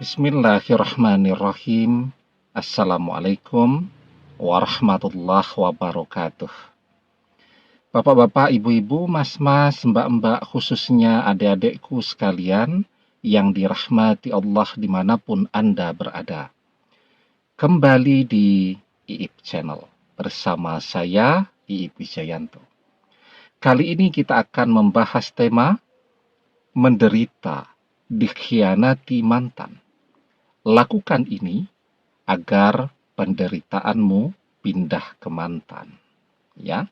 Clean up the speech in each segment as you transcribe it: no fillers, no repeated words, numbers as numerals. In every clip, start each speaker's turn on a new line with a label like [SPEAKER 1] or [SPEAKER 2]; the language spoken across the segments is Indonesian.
[SPEAKER 1] Bismillahirrahmanirrahim. Assalamualaikum warahmatullahi wabarakatuh. Bapak-bapak, ibu-ibu, mas-mas, mbak-mbak, khususnya adik-adikku sekalian yang dirahmati Allah dimanapun Anda berada. Kembali di IIP Channel bersama saya, IIP Wijayanto. Kali ini kita akan membahas tema menderita dikhianati mantan. Lakukan ini agar penderitaanmu pindah ke mantan. Ya.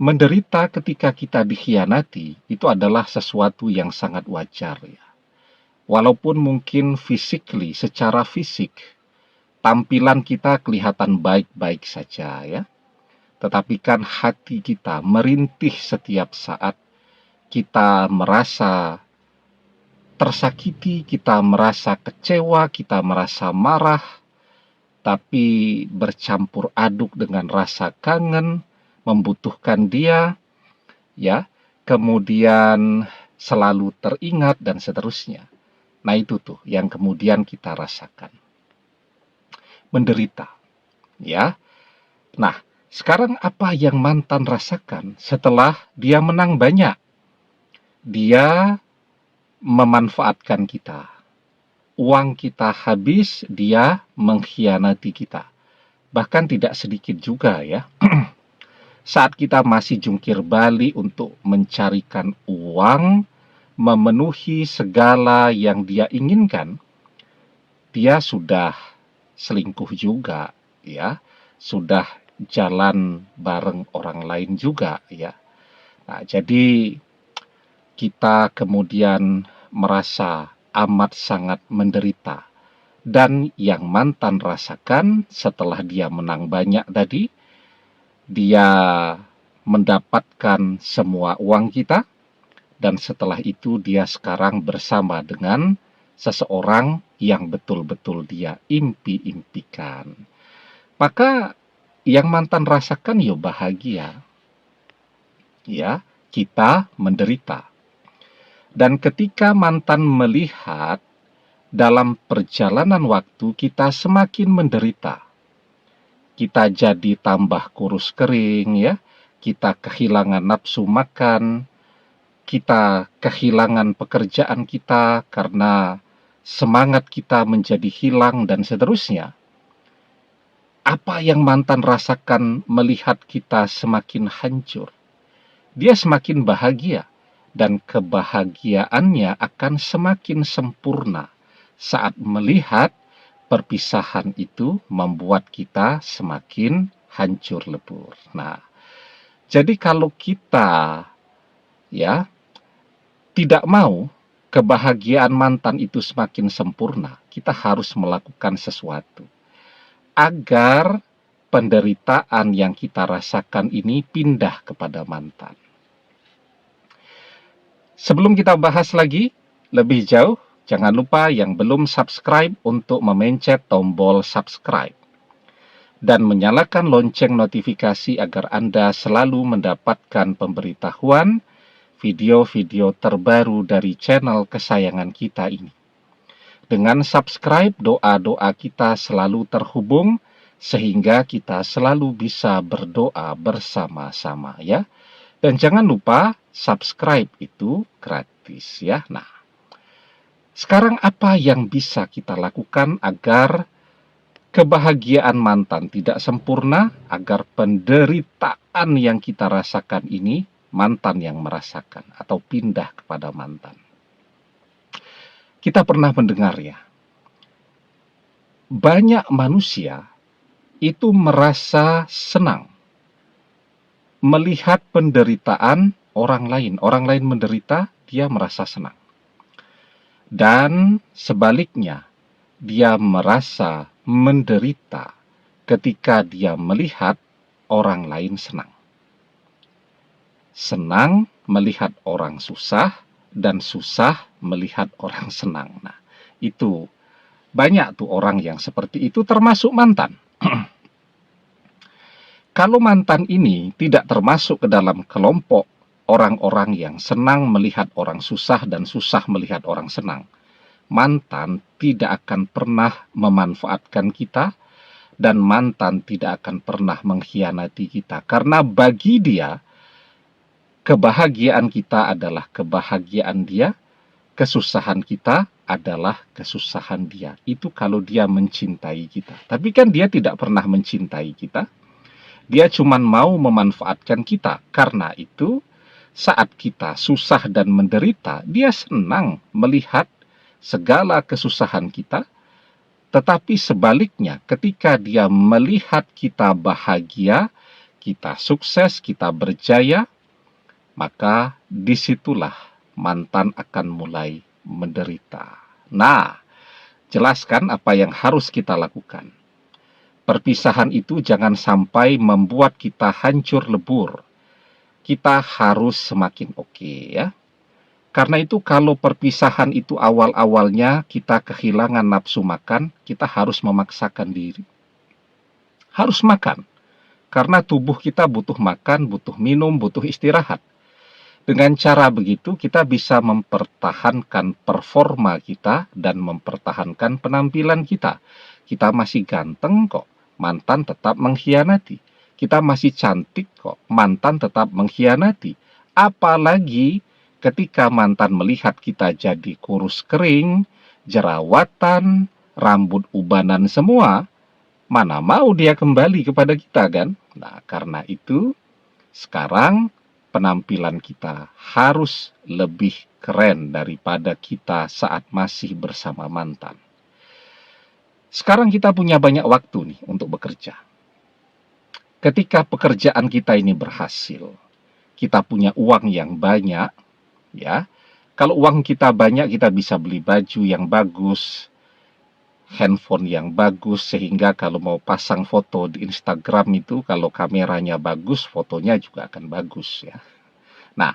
[SPEAKER 1] Menderita ketika kita dikhianati itu adalah sesuatu yang sangat wajar ya. Walaupun mungkin secara fisik tampilan kita kelihatan baik-baik saja ya. Tetapi kan hati kita merintih setiap saat kita merasa tersakiti, kita merasa kecewa, kita merasa marah, tapi bercampur aduk dengan rasa kangen, membutuhkan dia, ya, kemudian selalu teringat dan seterusnya. Nah, itu tuh yang kemudian kita rasakan. Menderita, ya. Nah, sekarang apa yang mantan rasakan setelah dia menang banyak? Dia memanfaatkan kita. Uang kita habis, dia mengkhianati kita. Bahkan tidak sedikit juga ya. Saat kita masih jungkir balik untuk mencarikan uang, memenuhi segala yang dia inginkan, dia sudah selingkuh juga, ya, sudah jalan bareng orang lain juga, ya. Nah, jadi kita kemudian merasa amat sangat menderita. Dan yang mantan rasakan setelah dia menang banyak tadi, dia mendapatkan semua uang kita, dan setelah itu dia sekarang bersama dengan seseorang yang betul-betul dia impi-impikan. Maka yang mantan rasakan ya bahagia. Ya, kita menderita. Dan ketika mantan melihat dalam perjalanan waktu kita semakin menderita, kita jadi tambah kurus kering ya, kita kehilangan nafsu makan, kita kehilangan pekerjaan kita karena semangat kita menjadi hilang dan seterusnya. Apa yang mantan rasakan melihat kita semakin hancur? Dia semakin bahagia dan kebahagiaannya akan semakin sempurna saat melihat perpisahan itu membuat kita semakin hancur lebur. Nah, jadi kalau kita ya tidak mau kebahagiaan mantan itu semakin sempurna, kita harus melakukan sesuatu agar penderitaan yang kita rasakan ini pindah kepada mantan. Sebelum kita bahas lagi lebih jauh, jangan lupa yang belum subscribe untuk memencet tombol subscribe dan menyalakan lonceng notifikasi agar Anda selalu mendapatkan pemberitahuan video-video terbaru dari channel kesayangan kita ini. Dengan subscribe, doa-doa kita selalu terhubung sehingga kita selalu bisa berdoa bersama-sama ya. Dan jangan lupa subscribe itu gratis ya. Nah, sekarang apa yang bisa kita lakukan agar kebahagiaan mantan tidak sempurna, agar penderitaan yang kita rasakan ini mantan yang merasakan atau pindah kepada mantan? Kita pernah mendengar ya, banyak manusia itu merasa senang melihat penderitaan orang lain. Orang lain menderita, dia merasa senang. Dan sebaliknya, dia merasa menderita ketika dia melihat orang lain senang. Senang melihat orang susah, dan susah melihat orang senang. Nah, itu banyak tuh orang yang seperti itu, termasuk mantan. Kalau mantan ini tidak termasuk ke dalam kelompok orang-orang yang senang melihat orang susah dan susah melihat orang senang, mantan tidak akan pernah memanfaatkan kita, dan mantan tidak akan pernah mengkhianati kita. Karena bagi dia, kebahagiaan kita adalah kebahagiaan dia, kesusahan kita adalah kesusahan dia. Itu kalau dia mencintai kita. Tapi kan dia tidak pernah mencintai kita. Dia cuma mau memanfaatkan kita. Karena itu, saat kita susah dan menderita, dia senang melihat segala kesusahan kita. Tetapi sebaliknya, ketika dia melihat kita bahagia, kita sukses, kita berjaya, maka disitulah mantan akan mulai menderita. Nah, jelaskan apa yang harus kita lakukan. Perpisahan itu jangan sampai membuat kita hancur lebur. Kita harus semakin oke, ya. Karena itu kalau perpisahan itu awal-awalnya kita kehilangan nafsu makan, kita harus memaksakan diri. Harus makan. Karena tubuh kita butuh makan, butuh minum, butuh istirahat. Dengan cara begitu kita bisa mempertahankan performa kita dan mempertahankan penampilan kita. Kita masih ganteng kok, mantan tetap mengkhianati. Kita masih cantik kok, mantan tetap mengkhianati. Apalagi ketika mantan melihat kita jadi kurus kering, jerawatan, rambut ubanan semua, mana mau dia kembali kepada kita kan? Nah, karena itu sekarang penampilan kita harus lebih keren daripada kita saat masih bersama mantan. Sekarang kita punya banyak waktu nih untuk bekerja. Ketika pekerjaan kita ini berhasil, kita punya uang yang banyak, ya. Kalau uang kita banyak, kita bisa beli baju yang bagus, handphone yang bagus, sehingga kalau mau pasang foto di Instagram itu, kalau kameranya bagus, fotonya juga akan bagus, ya. Nah,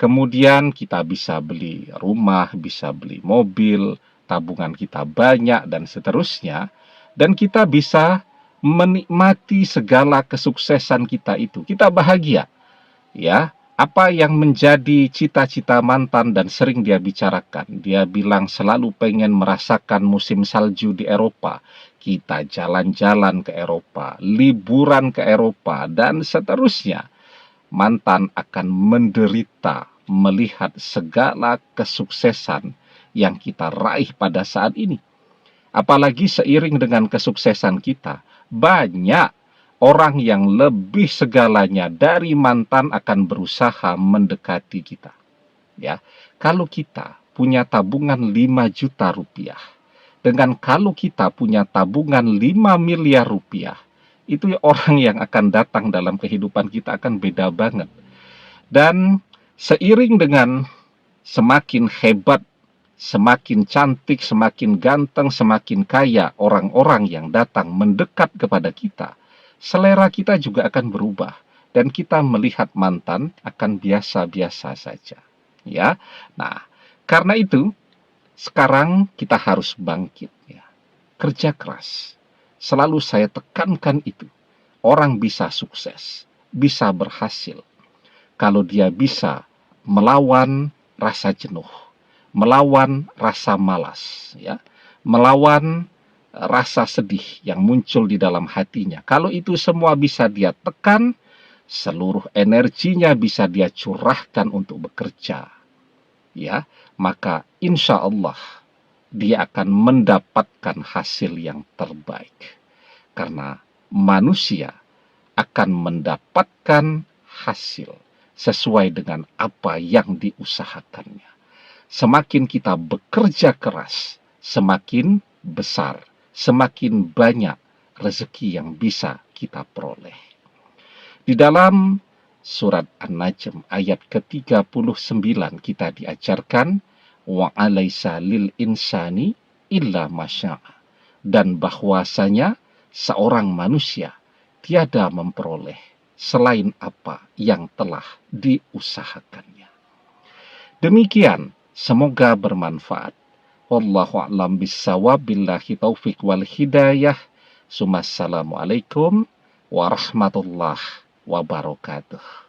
[SPEAKER 1] kemudian kita bisa beli rumah, bisa beli mobil, tabungan kita banyak, dan seterusnya. Dan kita bisa menikmati segala kesuksesan kita itu. Kita bahagia, ya. Apa yang menjadi cita-cita mantan dan sering dia bicarakan. Dia bilang selalu pengen merasakan musim salju di Eropa. Kita jalan-jalan ke Eropa, liburan ke Eropa, dan seterusnya. Mantan akan menderita melihat segala kesuksesan yang kita raih pada saat ini. Apalagi seiring dengan kesuksesan kita, banyak orang yang lebih segalanya dari mantan akan berusaha mendekati kita. Ya, kalau kita punya tabungan 5 juta rupiah, dengan kalau kita punya tabungan 5 miliar rupiah, itu orang yang akan datang dalam kehidupan kita akan beda banget. Dan seiring dengan semakin hebat, semakin cantik, semakin ganteng, semakin kaya orang-orang yang datang mendekat kepada kita, selera kita juga akan berubah, dan kita melihat mantan akan biasa-biasa saja, ya. Nah, karena itu sekarang kita harus bangkit, ya. Kerja keras. Selalu saya tekankan itu. Orang bisa sukses, bisa berhasil kalau dia bisa melawan rasa jenuh, melawan rasa malas, ya, melawan rasa sedih yang muncul di dalam hatinya. Kalau itu semua bisa dia tekan, seluruh energinya bisa dia curahkan untuk bekerja, ya, maka insya Allah dia akan mendapatkan hasil yang terbaik. Karena manusia akan mendapatkan hasil sesuai dengan apa yang diusahakannya. Semakin kita bekerja keras, semakin besar, semakin banyak rezeki yang bisa kita peroleh. Di dalam surat An-Najm ayat ke-39 kita diajarkan wa alaisa lil insani illa masya'a, dan bahwasanya seorang manusia tiada memperoleh selain apa yang telah diusahakannya. Demikian, semoga bermanfaat. Wallahu a'lam bissawab, billahi taufik wal hidayah. Assalamualaikum warahmatullahi wabarakatuh.